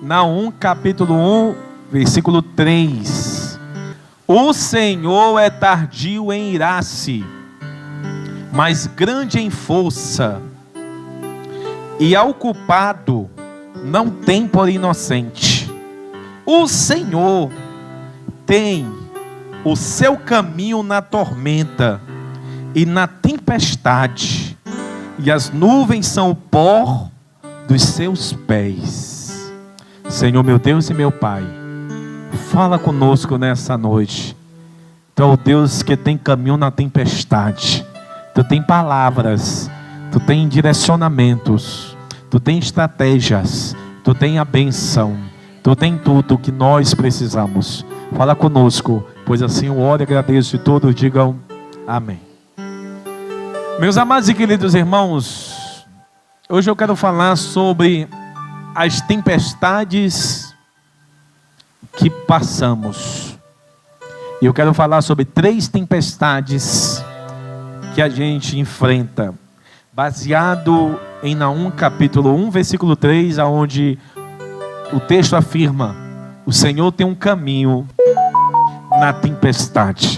Naum capítulo 1, versículo 3. O Senhor é tardio em irar-se, mas grande em força, e ao culpado não tem por inocente. O Senhor tem o seu caminho na tormenta e na tempestade, e as nuvens são o pó dos seus pés. Senhor meu Deus e meu Pai, fala conosco nessa noite. Tu é o Deus que tem caminho na tempestade. Tu tem palavras, tu tem direcionamentos, tu tem estratégias, tu tem a bênção, tu tem tudo que nós precisamos. Fala conosco, pois assim eu oro e agradeço, e todos digam amém. Meus amados e queridos irmãos, hoje eu quero falar sobre as tempestades que passamos. E eu quero falar sobre 3 tempestades que a gente enfrenta, baseado em Naum capítulo 1, versículo 3, onde o texto afirma: o Senhor tem um caminho na tempestade.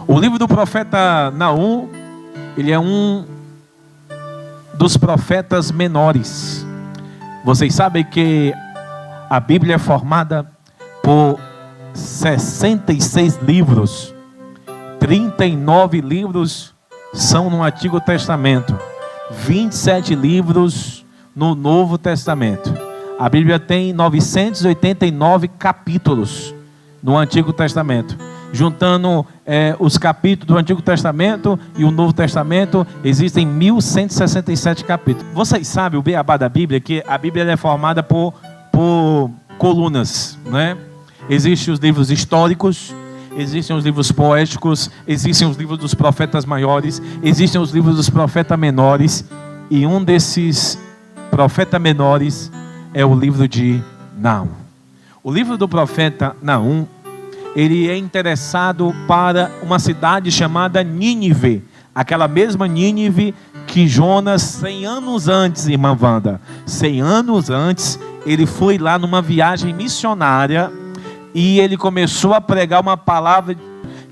O livro do profeta Naum, ele é um dos profetas menores. Vocês sabem que a Bíblia é formada por 66 livros. 39 livros são no Antigo Testamento, 27 livros no Novo Testamento. A Bíblia tem 989 capítulos no Antigo Testamento. Juntando os capítulos do Antigo Testamento e o Novo Testamento, existem 1167 capítulos. Vocês sabem o beabá da Bíblia, que a Bíblia é formada por colunas, né? Existem os livros históricos, existem os livros poéticos, existem os livros dos profetas maiores, existem os livros dos profetas menores, e um desses profetas menores é o livro de Naum. O livro do profeta Naum, ele é interessado para uma cidade chamada Nínive, aquela mesma Nínive que Jonas, 100 anos antes, irmã Wanda, 100 anos antes, ele foi lá numa viagem missionária, e ele começou a pregar uma palavra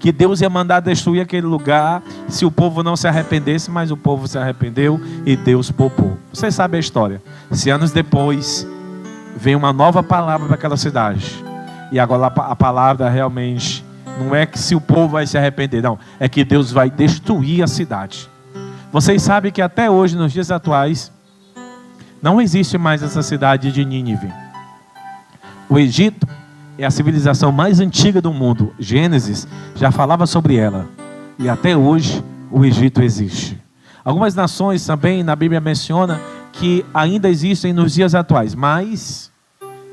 que Deus ia mandar destruir aquele lugar se o povo não se arrependesse, mas o povo se arrependeu e Deus poupou. Vocês sabem a história. 100 anos depois, veio uma nova palavra para aquela cidade. E agora a palavra realmente não é que se o povo vai se arrepender, não. É que Deus vai destruir a cidade. Vocês sabem que até hoje, nos dias atuais, não existe mais essa cidade de Nínive. O Egito é a civilização mais antiga do mundo. Gênesis já falava sobre ela. E até hoje o Egito existe. Algumas nações também na Bíblia menciona que ainda existem nos dias atuais. Mas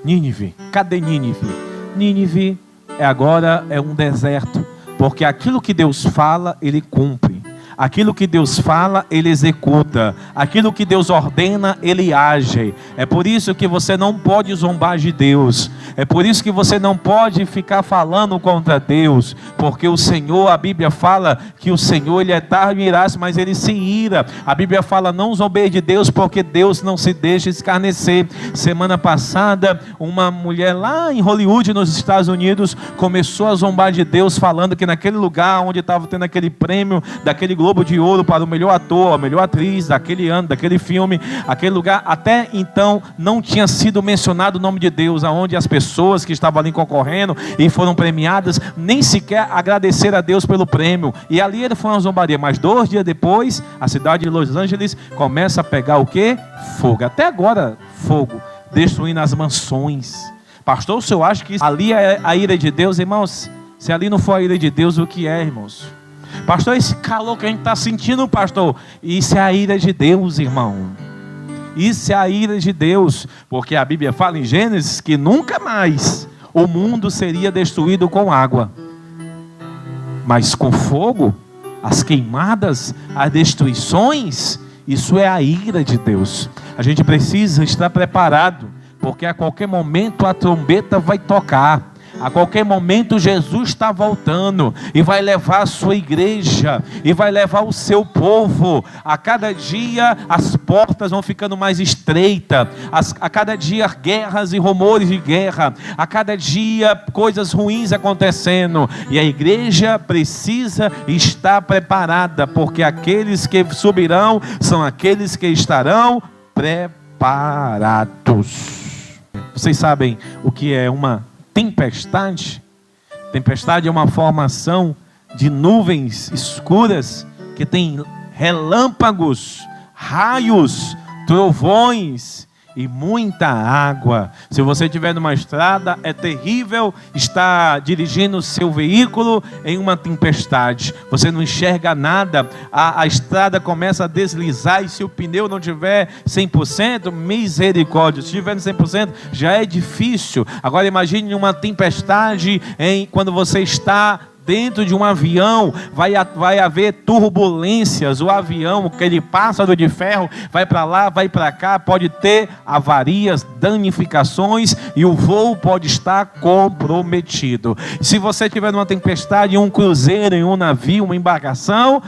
Nínive, cadê Nínive? Nínive agora é um deserto. Porque aquilo que Deus fala, Ele cumpre. Aquilo que Deus fala, Ele executa. Aquilo que Deus ordena, Ele age. É por isso que você não pode zombar de Deus. É por isso que você não pode ficar falando contra Deus. Porque o Senhor, a Bíblia fala que o Senhor, Ele é tardio em irar-se, mas Ele se ira. A Bíblia fala: não zombeie de Deus, porque Deus não se deixa escarnecer. Semana passada, uma mulher lá em Hollywood, nos Estados Unidos, começou a zombar de Deus, falando que naquele lugar onde estava tendo aquele prêmio, daquele Globo de Ouro para o melhor ator, a melhor atriz daquele ano, daquele filme, aquele lugar até então não tinha sido mencionado o nome de Deus, aonde as pessoas que estavam ali concorrendo e foram premiadas nem sequer agradeceram a Deus pelo prêmio, e ali ele foi uma zombaria. Mas 2 dias depois, a cidade de Los Angeles começa a pegar o que? Fogo. Até agora, fogo, destruindo as mansões. Pastor, o senhor acha que ali é a ira de Deus? Irmãos, se ali não for a ira de Deus, o que é, irmãos? Pastor, esse calor que a gente está sentindo, pastor, isso é a ira de Deus, irmão. Isso é a ira de Deus, porque a Bíblia fala em Gênesis que nunca mais o mundo seria destruído com água, mas com fogo, as queimadas, as destruições, isso é a ira de Deus. A gente precisa estar preparado, porque a qualquer momento a trombeta vai tocar. A qualquer momento Jesus está voltando e vai levar a sua igreja e vai levar o seu povo. A cada dia as portas vão ficando mais estreitas, a cada dia guerras e rumores de guerra, a cada dia coisas ruins acontecendo, e a igreja precisa estar preparada, porque aqueles que subirão são aqueles que estarão preparados. Vocês sabem o que é uma tempestade? Tempestade é uma formação de nuvens escuras que tem relâmpagos, raios, trovões e muita água. Se você estiver numa estrada, é terrível estar dirigindo o seu veículo em uma tempestade. Você não enxerga nada, a estrada começa a deslizar, e se o pneu não tiver 100%, misericórdia, se tiver 100%, já é difícil. Agora imagine uma tempestade quando você está dentro de um avião, vai haver turbulências. O avião, aquele pássaro de ferro, vai para lá, vai para cá, pode ter avarias, danificações, e o voo pode estar comprometido. Se você estiver numa tempestade, em um cruzeiro, em um navio, uma embarcação,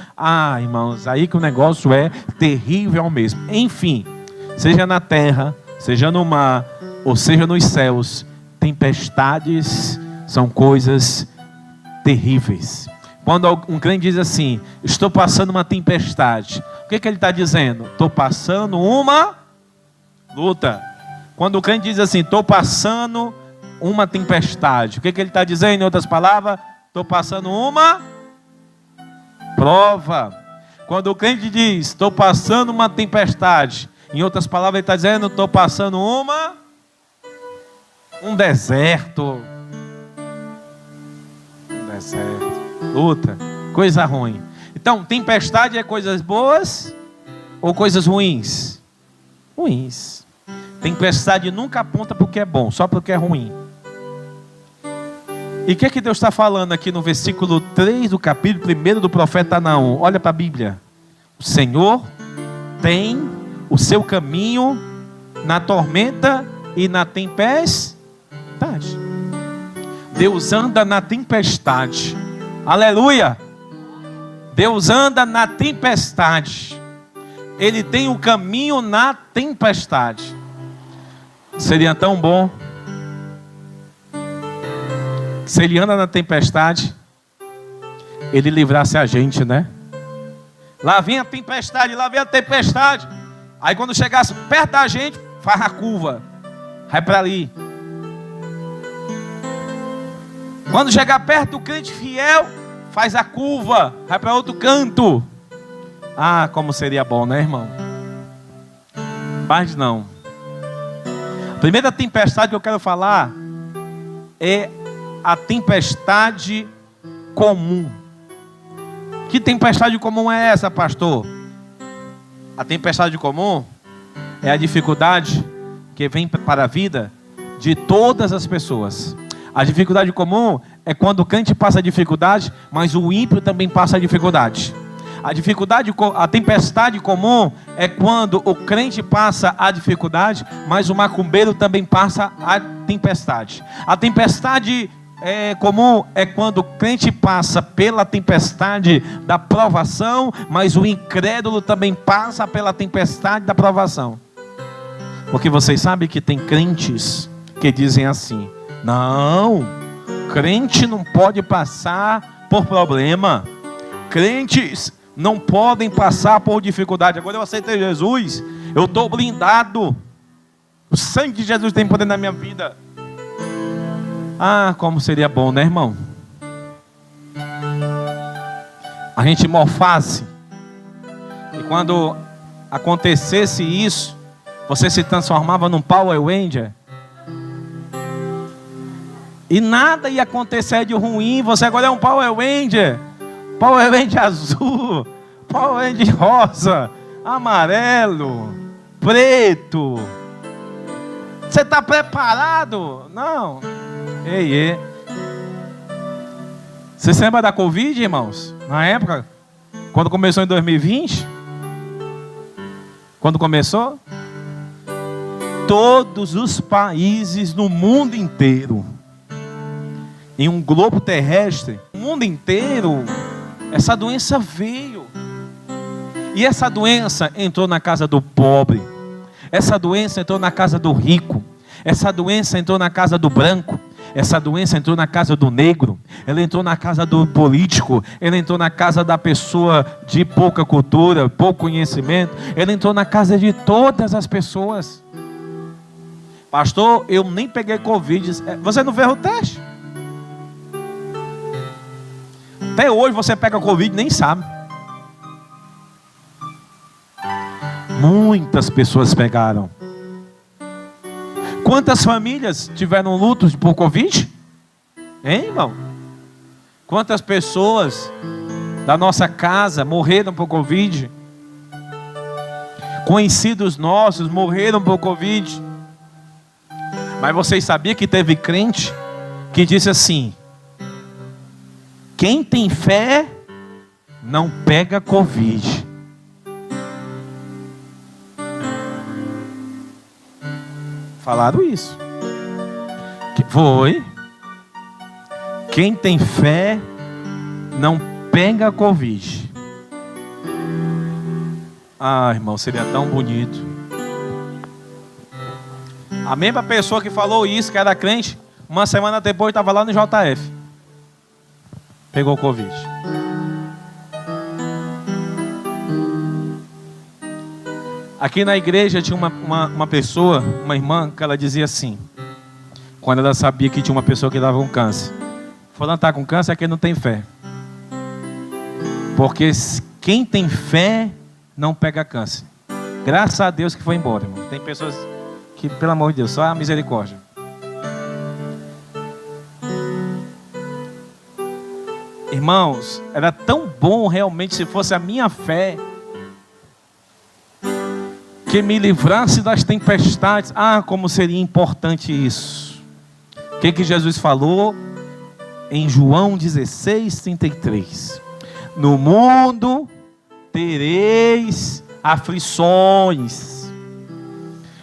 irmãos, aí que o negócio é terrível mesmo. Enfim, seja na terra, seja no mar, ou seja nos céus, tempestades são coisas terríveis. Quando um crente diz assim: estou passando uma tempestade, o que ele está dizendo? Estou passando uma luta. Quando o crente diz assim: estou passando uma tempestade, o que ele está dizendo? Em outras palavras, estou passando uma prova. Quando o crente diz: estou passando uma tempestade, em outras palavras, ele está dizendo: estou passando um deserto. Certo. Luta, coisa ruim. Então, tempestade é coisas boas ou coisas ruins? Ruins. Tempestade nunca aponta porque é bom, só porque é ruim. E o que Deus está falando aqui no versículo 3 do capítulo 1 do profeta Naum? Olha para a Bíblia. O Senhor tem o seu caminho na tormenta e na tempestade. Deus anda na tempestade. Aleluia! Deus anda na tempestade. Ele tem o caminho na tempestade. Seria tão bom se Ele anda na tempestade, Ele livrasse a gente, né? Lá vem a tempestade, lá vem a tempestade. Aí quando chegasse perto da gente, faz a curva, vai para ali. Quando chegar perto do crente fiel, faz a curva, vai para outro canto. Como seria bom, né, irmão? Mas não. A primeira tempestade que eu quero falar é a tempestade comum. Que tempestade comum é essa, pastor? A tempestade comum é a dificuldade que vem para a vida de todas as pessoas. A dificuldade comum é quando o crente passa a dificuldade, mas o ímpio também passa a dificuldade. A tempestade comum é quando o crente passa a dificuldade, mas o macumbeiro também passa a tempestade. A tempestade comum é quando o crente passa pela tempestade da provação, mas o incrédulo também passa pela tempestade da provação. Porque vocês sabem que tem crentes que dizem assim: não, crente não pode passar por problema. Crentes não podem passar por dificuldade. Agora eu aceitei Jesus, eu estou blindado. O sangue de Jesus tem poder na minha vida. Como seria bom, né, irmão? A gente morfasse. E quando acontecesse isso, você se transformava num Power Ranger. E nada ia acontecer de ruim. Você agora é um Power Ranger. Power Ranger azul, Power Ranger rosa, amarelo, preto. Você está preparado? Não. Ei. Você se lembra da Covid, irmãos? Na época, quando começou em 2020? Quando começou? Todos os países no mundo inteiro em um globo terrestre, o mundo inteiro, essa doença veio. E essa doença entrou na casa do pobre, essa doença entrou na casa do rico, essa doença entrou na casa do branco, essa doença entrou na casa do negro, ela entrou na casa do político, ela entrou na casa da pessoa de pouca cultura, pouco conhecimento, ela entrou na casa de todas as pessoas. Pastor, eu nem peguei Covid. Você não fez o teste? Até hoje você pega Covid e nem sabe. Muitas pessoas pegaram. Quantas famílias tiveram lutos por Covid? Hein, irmão? Quantas pessoas da nossa casa morreram por Covid? Conhecidos nossos morreram por Covid. Mas vocês sabiam que teve crente que disse assim: quem tem fé não pega Covid. Falaram isso. Foi. Quem tem fé não pega Covid. Ah, irmão, seria tão bonito. A mesma pessoa que falou isso, que era crente, uma semana depois estava lá no JF. Pegou Covid. Aqui na igreja tinha uma pessoa, uma irmã, que ela dizia assim, quando ela sabia que tinha uma pessoa que dava um câncer: fulano está com câncer é quem não tem fé. Porque quem tem fé não pega câncer. Graças a Deus que foi embora, irmão. Tem pessoas que, pelo amor de Deus, só a misericórdia. Irmãos, era tão bom realmente se fosse a minha fé que me livrasse das tempestades. Ah, como seria importante isso. O que Jesus falou em João 16:33? No mundo tereis aflições.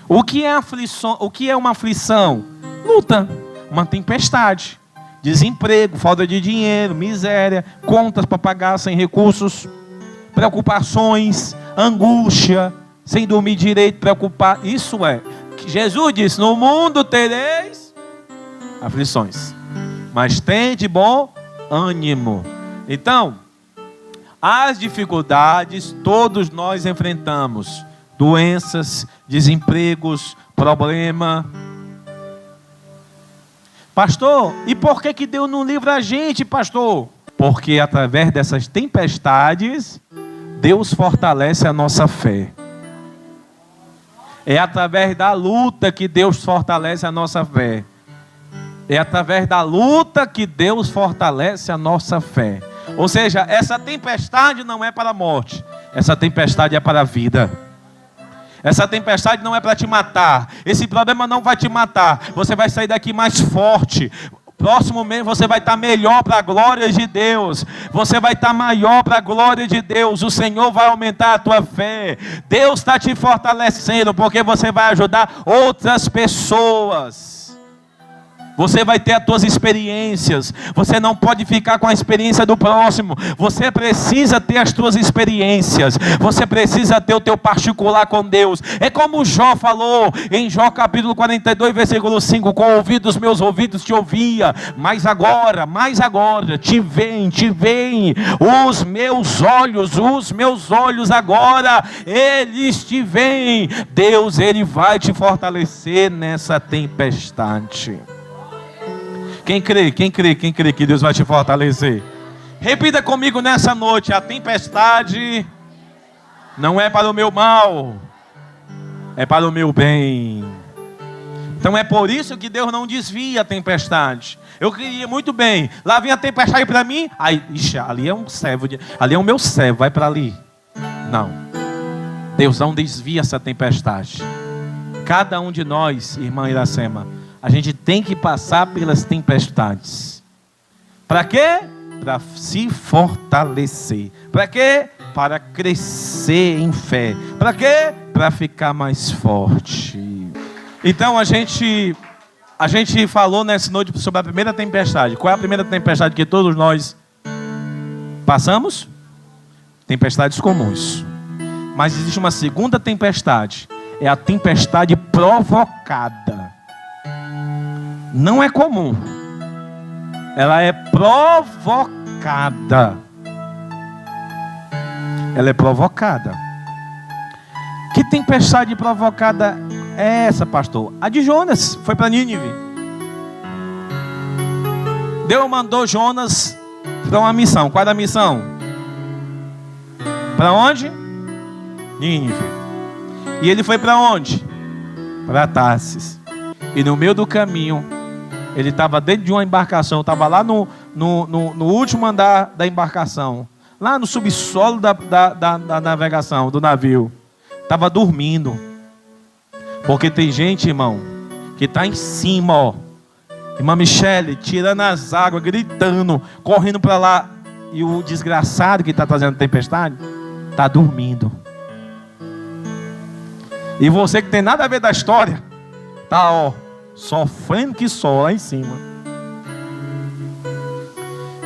O que é aflição? O que é uma aflição? Luta, uma tempestade, desemprego, falta de dinheiro, miséria, contas para pagar sem recursos, preocupações, angústia, sem dormir direito, preocupar. Isso é, Jesus disse: no mundo tereis aflições, mas tende bom ânimo. Então, as dificuldades todos nós enfrentamos: doenças, desempregos, problema. Pastor, e por que Deus não livra a gente, pastor? Porque através dessas tempestades Deus fortalece a nossa fé. É através da luta que Deus fortalece a nossa fé. É através da luta que Deus fortalece a nossa fé. Ou seja, essa tempestade não é para a morte, essa tempestade é para a vida. Essa tempestade não é para te matar, esse problema não vai te matar. Você vai sair daqui mais forte. Próximo mês você vai estar melhor para a glória de Deus. Você vai estar maior para a glória de Deus. O Senhor vai aumentar a tua fé. Deus está te fortalecendo, porque você vai ajudar outras pessoas. Você vai ter as tuas experiências. Você não pode ficar com a experiência do próximo. Você precisa ter as tuas experiências. Você precisa ter o teu particular com Deus. É como Jó falou em Jó capítulo 42, versículo 5: com o ouvido dos meus ouvidos te ouvia, mas agora te veem os meus olhos agora, eles te veem. Deus, Ele vai te fortalecer nessa tempestade. Quem crê que Deus vai te fortalecer? Repita comigo nessa noite: a tempestade não é para o meu mal, é para o meu bem. Então é por isso que Deus não desvia a tempestade. Eu queria muito bem, lá vem a tempestade para mim, aí, ixi, ali é um servo, ali é o meu servo, vai para ali. Não, Deus não desvia essa tempestade. Cada um de nós, irmã Iracema, a gente tem que passar pelas tempestades. Para quê? Para se fortalecer. Para quê? Para crescer em fé. Para quê? Para ficar mais forte. Então a gente A gente falou nessa noite sobre a primeira tempestade. Qual é a primeira tempestade que todos nós passamos? Tempestades comuns. Mas existe uma segunda tempestade. É a tempestade provocada. Não é comum. Ela é provocada. Ela é provocada. Que tempestade provocada é essa, pastor? A de Jonas. Foi para Nínive. Deus mandou Jonas para uma missão. Qual era a missão? Para onde? Nínive. E ele foi para onde? Para Tarsis. E no meio do caminho, ele estava dentro de uma embarcação. Estava lá no último andar da embarcação. Lá no subsolo da navegação, do navio. Estava dormindo. Porque tem gente, irmão, que está em cima, ó. Irmã Michele, tirando as águas, gritando, correndo para lá. E o desgraçado que está trazendo tempestade, está dormindo. E você que tem nada a ver da história, tá, ó, sofrendo que só lá em cima.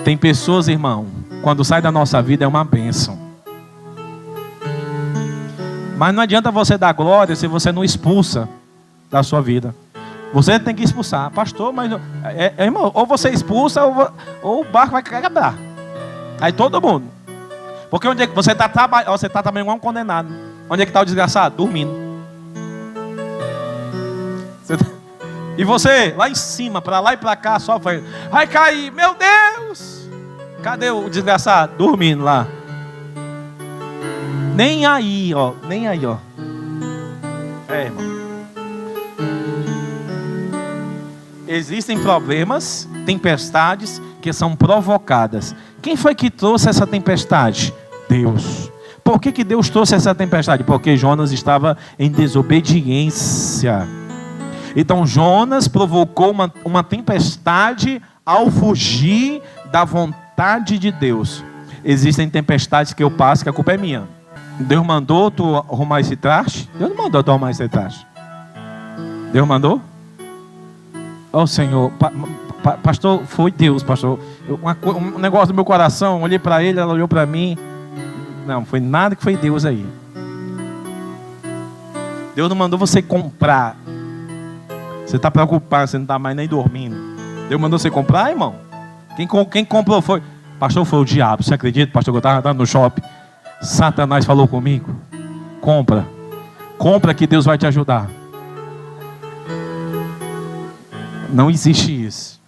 Tem pessoas, irmão, quando sai da nossa vida é uma bênção. Mas não adianta você dar glória se você não expulsa da sua vida. Você tem que expulsar. Pastor, mas irmão, ou você expulsa ou o barco vai quebrar. Aí todo mundo. Porque onde é que você está trabalhando? Você está também igual um condenado. Onde é que está o desgraçado? Dormindo. E você lá em cima, para lá e para cá, só vai cair, meu Deus! Cadê o desgraçado? Dormindo lá. Nem aí, ó. Irmão. Existem problemas, tempestades que são provocadas. Quem foi que trouxe essa tempestade? Deus. Por que Deus trouxe essa tempestade? Porque Jonas estava em desobediência. Então Jonas provocou uma tempestade ao fugir da vontade de Deus. Existem tempestades que eu passo que a culpa é minha. Deus mandou tu arrumar esse traste? Deus não mandou tu arrumar esse traste. Deus mandou? Ó Senhor, pastor, foi Deus, pastor. Um negócio do meu coração, olhei para ele, ela olhou para mim. Não, foi nada que foi Deus aí. Deus não mandou você comprar. Você está preocupado, você não está mais nem dormindo. Deus mandou você comprar, irmão? Quem comprou foi... Pastor, foi o diabo. Você acredita, pastor, que eu estava andando no shopping? Satanás falou comigo. Compra que Deus vai te ajudar. Não existe isso.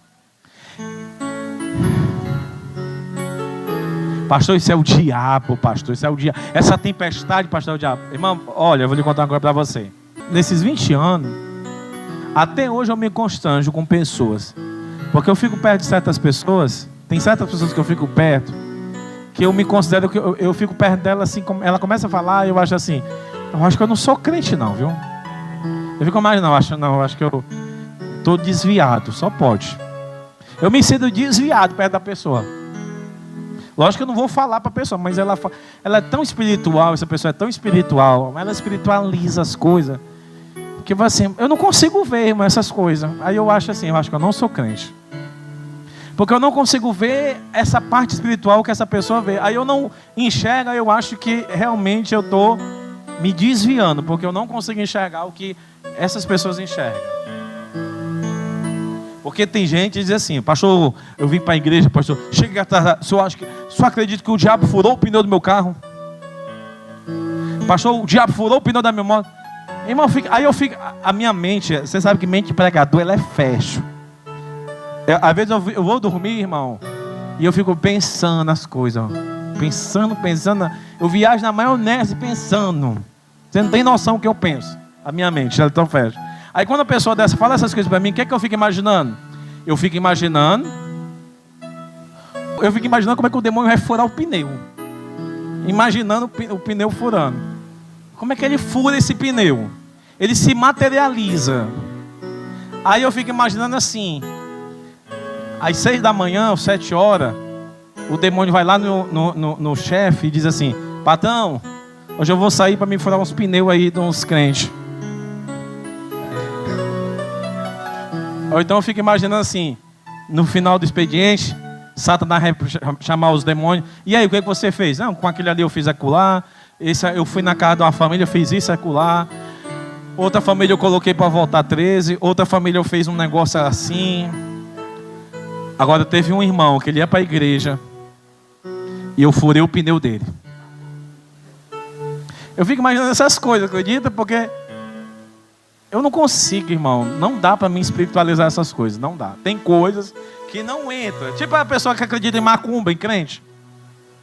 Pastor, isso é o diabo, pastor. Isso é o diabo. Essa tempestade, pastor, é o diabo. Irmão, olha, eu vou lhe contar uma coisa para você. Nesses 20 anos... Até hoje eu me constranjo com pessoas. Porque eu fico perto de certas pessoas. Tem certas pessoas que eu fico perto, que eu me considero que eu fico perto dela assim, ela começa a falar e eu acho assim, eu acho que eu não sou crente não, viu? Eu fico mais, eu acho que eu estou desviado, só pode. Eu me sinto desviado perto da pessoa. Lógico que eu não vou falar para a pessoa, mas ela é tão espiritual, essa pessoa é tão espiritual, ela espiritualiza as coisas. Que assim, eu não consigo ver, irmão, essas coisas. Aí eu acho assim, eu acho que eu não sou crente. Porque eu não consigo ver essa parte espiritual que essa pessoa vê. Aí eu não enxergo, eu acho que realmente eu estou me desviando. Porque eu não consigo enxergar o que essas pessoas enxergam. Porque tem gente que diz assim, pastor, eu vim para a igreja, pastor, chega atrás, só acredito que o diabo furou o pneu do meu carro. Pastor, o diabo furou o pneu da minha moto. Irmão, aí eu fico, a minha mente, você sabe que mente de pregador, ela é fecho. Às vezes eu vou dormir, irmão, e eu fico pensando nas coisas, ó. Pensando, eu viajo na maionese pensando. Você não tem noção do que eu penso. A minha mente, ela é tão fecha. Aí quando a pessoa dessa fala essas coisas para mim, o que é que eu fico imaginando? Eu fico imaginando como é que o demônio vai furar o pneu. Imaginando o pneu furando. Como é que ele fura esse pneu? Ele se materializa. Aí eu fico imaginando assim, às 6 da manhã, às 7 horas, o demônio vai lá no chefe e diz assim, patrão, hoje eu vou sair para me furar uns pneus aí de uns crentes. Ou então eu fico imaginando assim, no final do expediente, Satanás vai chamar os demônios. E aí, o que você fez? Não, com aquele ali eu fiz acolá. Eu fui na casa de uma família, fiz isso acolá. Outra família eu coloquei para voltar 13. Outra família eu fiz um negócio assim. Agora teve um irmão que ele ia para a igreja e eu furei o pneu dele. Eu fico imaginando essas coisas, acredita? Porque eu não consigo, irmão. Não dá para mim espiritualizar essas coisas. Não dá. Tem coisas que não entram. Tipo a pessoa que acredita em macumba, em crente.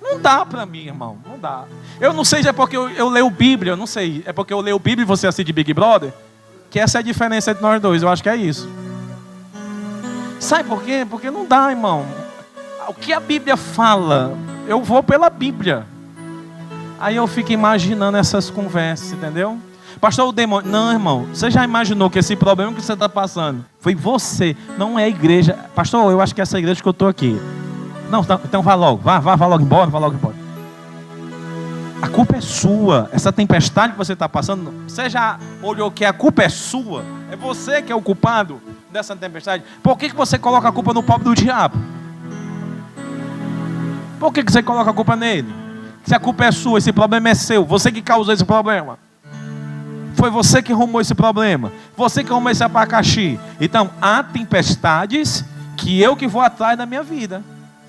Não dá para mim, irmão. Não dá. Eu não sei se é porque eu leio Bíblia. Eu não sei. É porque eu leio Bíblia e você assiste Big Brother? Que essa é a diferença entre nós dois. Eu acho que é isso. Sabe por quê? Porque não dá, irmão. O que a Bíblia fala, eu vou pela Bíblia. Aí eu fico imaginando essas conversas, entendeu? Pastor, o demônio... Não, irmão. Você já imaginou que esse problema que você está passando foi você, não é a igreja. Pastor, eu acho que é essa igreja que eu estou aqui. Não, então vá logo. Vá logo embora, vá logo embora. A culpa é sua. Essa tempestade que você está passando, você já olhou que a culpa é sua? É você que é o culpado dessa tempestade? Por que você coloca a culpa no pobre do diabo? Por que você coloca a culpa nele? Se a culpa é sua, esse problema é seu. Você que causou esse problema. Foi você que arrumou esse problema. Você que arrumou esse abacaxi. Então, há tempestades que eu que vou atrás da minha vida.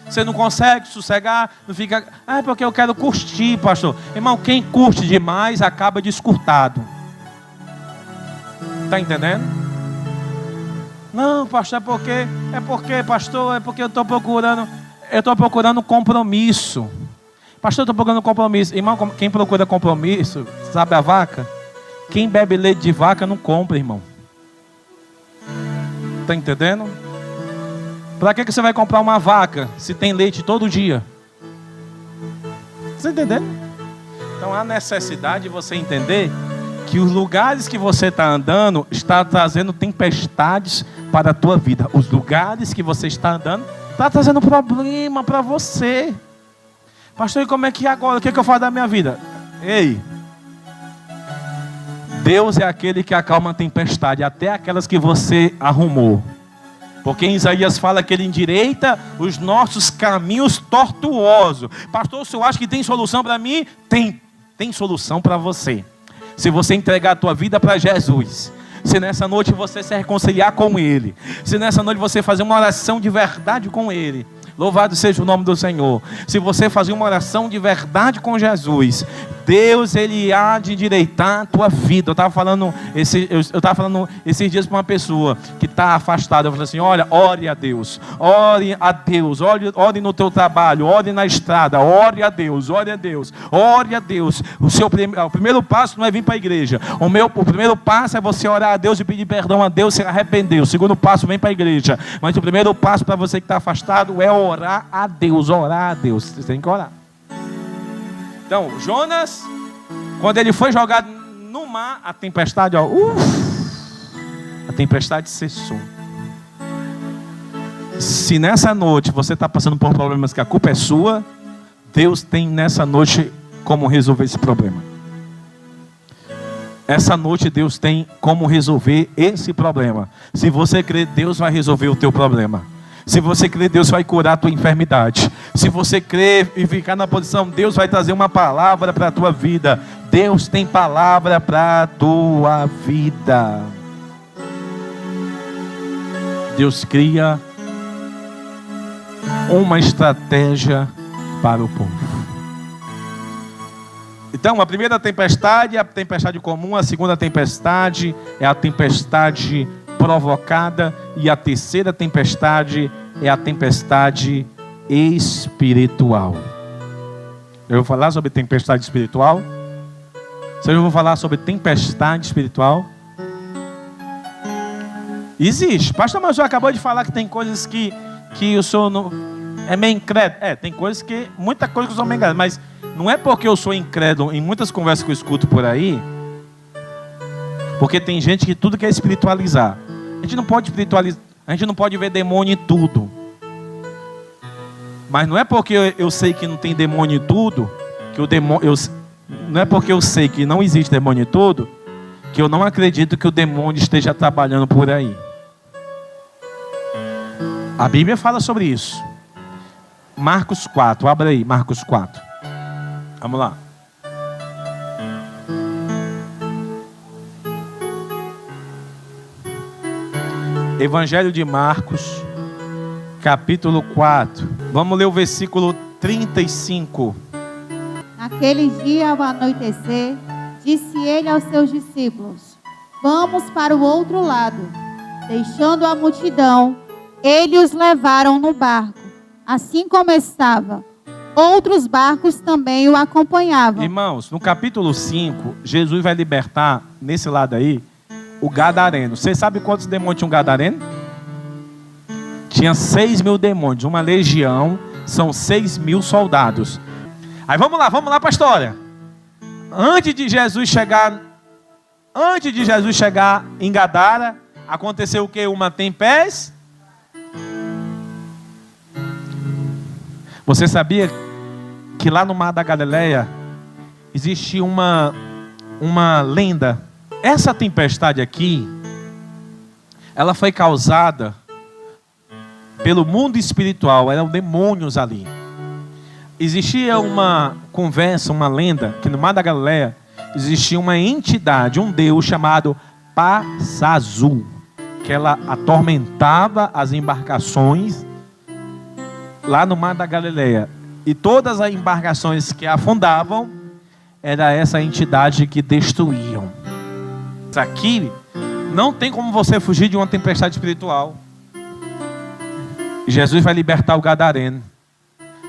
Você não consegue sossegar, não fica... Ah, porque eu quero curtir, pastor. Irmão, quem curte demais acaba descurtado. Está entendendo? Não, pastor, é porque, pastor, é porque eu estou procurando compromisso. Pastor, eu estou procurando compromisso. Irmão, quem procura compromisso, sabe a vaca? Quem bebe leite de vaca não compra, irmão. Está entendendo? Para que você vai comprar uma vaca se tem leite todo dia? Está entendendo? Então há necessidade de você entender que os lugares que você está andando está trazendo tempestades para a tua vida. Os lugares que você está andando está trazendo problema para você. Pastor, e como é que agora? O que eu faço da minha vida? Ei, Deus é aquele que acalma a tempestade, até aquelas que você arrumou. Porque em Isaías fala que ele endireita os nossos caminhos tortuosos. Pastor, o senhor acha que tem solução para mim? Tem solução para você. Se você entregar a tua vida para Jesus. Se nessa noite você se reconciliar com Ele. Se nessa noite você fazer uma oração de verdade com Ele. Louvado seja o nome do Senhor. Se você fazer uma oração de verdade com Jesus, Deus, Ele há de endireitar a tua vida. Eu estava falando esses dias para uma pessoa que está afastada. Eu falei assim, olha, ore a Deus, ore no teu trabalho, ore na estrada, ore a Deus, ore a Deus, ore a Deus. O primeiro passo não é vir para a igreja. O primeiro passo é você orar a Deus e pedir perdão a Deus, se arrepender. O segundo passo vem para a igreja. Mas o primeiro passo para você que está afastado é orar a Deus, Você tem que orar. Então, Jonas, quando ele foi jogado no mar, a tempestade, a tempestade cessou. Se nessa noite você está passando por problemas que a culpa é sua, Deus tem nessa noite como resolver esse problema. Essa noite Deus tem como resolver esse problema. Se você crer, Deus vai resolver o teu problema. Se você crer, Deus vai curar a tua enfermidade. Se você crer e ficar na posição, Deus vai trazer uma palavra para a tua vida. Deus tem palavra para a tua vida. Deus cria uma estratégia para o povo. Então, a primeira tempestade é a tempestade comum. A segunda tempestade é a tempestade provocada, e a terceira tempestade é a tempestade espiritual. Eu vou falar sobre tempestade espiritual. Eu vou falar sobre tempestade espiritual. Existe. Pastor, mas eu acabou de falar que tem coisas que o senhor não é meio incrédulo. Tem coisas que, muita coisa que eu sou meio incrédulo, mas não é porque eu sou incrédulo em muitas conversas que eu escuto por aí, porque tem gente que tudo quer espiritualizar. A gente não pode espiritualizar, a gente não pode ver demônio em tudo. Mas não é porque eu sei que não tem demônio em tudo, que o demônio, não é porque eu sei que não existe demônio em tudo, que eu não acredito que o demônio esteja trabalhando por aí. A Bíblia fala sobre isso. Marcos 4, abre aí, Marcos 4. Vamos lá. Evangelho de Marcos, capítulo 4. Vamos ler o versículo 35. Naquele dia, ao anoitecer, disse ele aos seus discípulos: vamos para o outro lado. Deixando a multidão, ele os levaram no barco, assim como estava. Outros barcos também o acompanhavam. Irmãos, no capítulo 5, Jesus vai libertar, nesse lado aí, o gadareno. Você sabe quantos demônios tinha um gadareno? Tinha 6.000 demônios. Uma legião são 6.000 soldados. Aí vamos lá para a história. Antes de Jesus chegar em Gadara, aconteceu o que? Uma tempestade. Você sabia que lá no Mar da Galileia existia uma lenda? Essa tempestade aqui, ela foi causada pelo mundo espiritual, eram demônios ali. Existia uma conversa, uma lenda, que no Mar da Galileia existia uma entidade, um deus chamado Pazuzu, que ela atormentava as embarcações lá no Mar da Galileia. E todas as embarcações que afundavam, era essa entidade que destruíam. Aqui não tem como você fugir de uma tempestade espiritual. Jesus vai libertar o gadareno,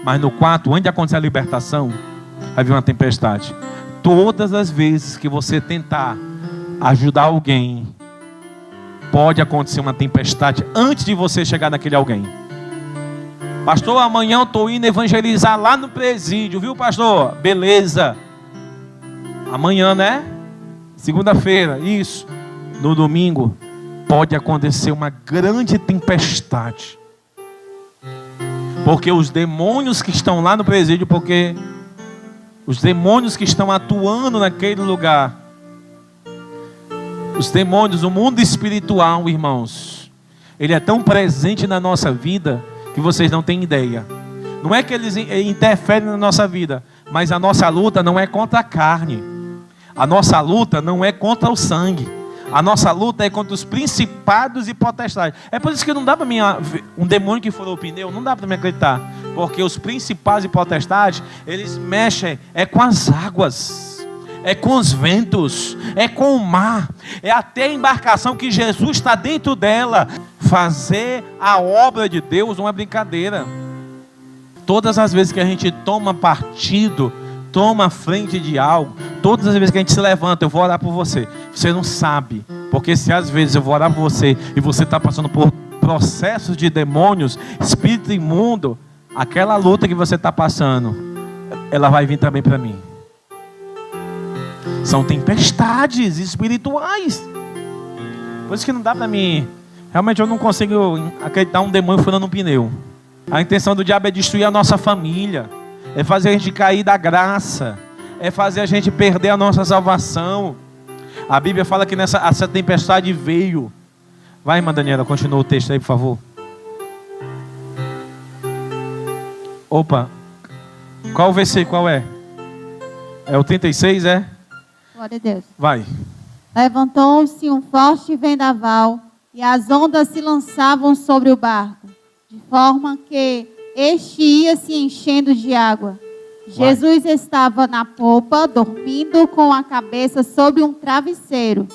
mas no quarto, onde acontecer a libertação, vai vir uma tempestade. Todas as vezes que você tentar ajudar alguém, pode acontecer uma tempestade antes de você chegar naquele alguém. Pastor, amanhã eu estou indo evangelizar lá no presídio, viu, pastor? Beleza. Amanhã, né? Segunda-feira, isso. No domingo, pode acontecer uma grande tempestade. Porque os demônios que estão lá no presídio, porque os demônios que estão atuando naquele lugar, os demônios, o mundo espiritual, irmãos, ele é tão presente na nossa vida que vocês não têm ideia. Não é que eles interferem na nossa vida, mas a nossa luta não é contra a carne. A nossa luta não é contra o sangue. A nossa luta é contra os principados e potestades. É por isso que não dá para mim, um demônio que furou o pneu, não dá para me acreditar. Porque os principados e potestades, eles mexem com as águas, é com os ventos, é com o mar, é até a embarcação que Jesus está dentro dela. Fazer a obra de Deus não é brincadeira. Todas as vezes que a gente toma partido, toma frente de algo, todas as vezes que a gente se levanta, eu vou orar por você. Você não sabe, porque se às vezes eu vou orar por você e você está passando por processos de demônios, espírito imundo, aquela luta que você está passando, ela vai vir também para mim. São tempestades espirituais. Por isso que não dá para mim. Realmente eu não consigo acreditar um demônio furando um pneu. A intenção do diabo é destruir a nossa família, é fazer a gente cair da graça, é fazer a gente perder a nossa salvação. A Bíblia fala que essa tempestade veio. Vai, irmã Daniela, continua o texto aí, por favor. Opa, qual o versículo, qual é? É o 36, é? Glória a Deus. Vai. Levantou-se um forte vendaval e as ondas se lançavam sobre o barco, de forma que este ia se enchendo de água. Jesus estava na popa, dormindo com a cabeça sobre um travesseiro.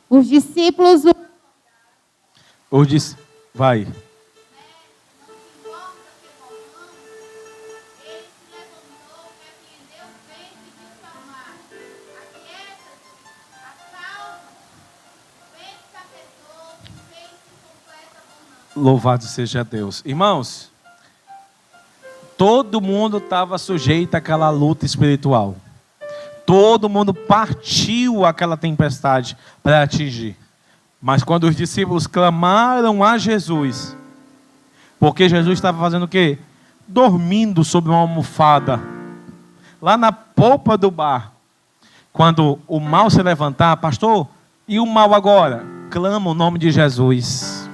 Os discípulos... Vai. Louvado seja Deus. Irmãos, todo mundo estava sujeito àquela luta espiritual. Todo mundo partiu aquela tempestade para atingir. Mas quando os discípulos clamaram a Jesus, porque Jesus estava fazendo o quê? Dormindo sobre uma almofada, lá na polpa do barco. Quando o mal se levantar, pastor, e o mal agora? Clama o nome de Jesus.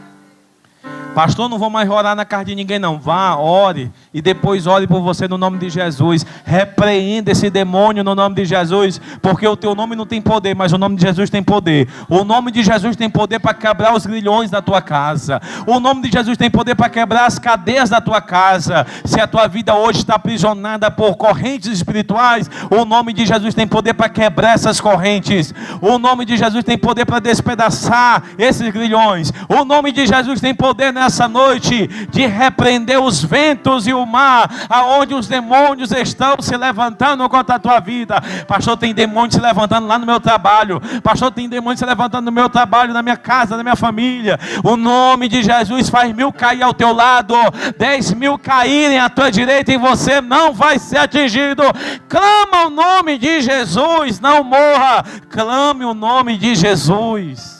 Pastor, não vou mais orar na casa de ninguém não. Vá, ore. E depois ore por você no nome de Jesus. Repreenda esse demônio no nome de Jesus. Porque o teu nome não tem poder, mas o nome de Jesus tem poder. O nome de Jesus tem poder para quebrar os grilhões da tua casa. O nome de Jesus tem poder para quebrar as cadeias da tua casa. Se a tua vida hoje está aprisionada por correntes espirituais, o nome de Jesus tem poder para quebrar essas correntes. O nome de Jesus tem poder para despedaçar esses grilhões. O nome de Jesus tem poder nessa noite de repreender os ventos e o mar, aonde os demônios estão se levantando contra a tua vida. Pastor, tem demônios se levantando lá no meu trabalho. Pastor, tem demônios se levantando no meu trabalho, na minha casa, na minha família. O nome de Jesus faz 1000 cair ao teu lado, 10.000 caírem à tua direita e você não vai ser atingido. Clama o nome de Jesus, não morra. Clame o nome de Jesus.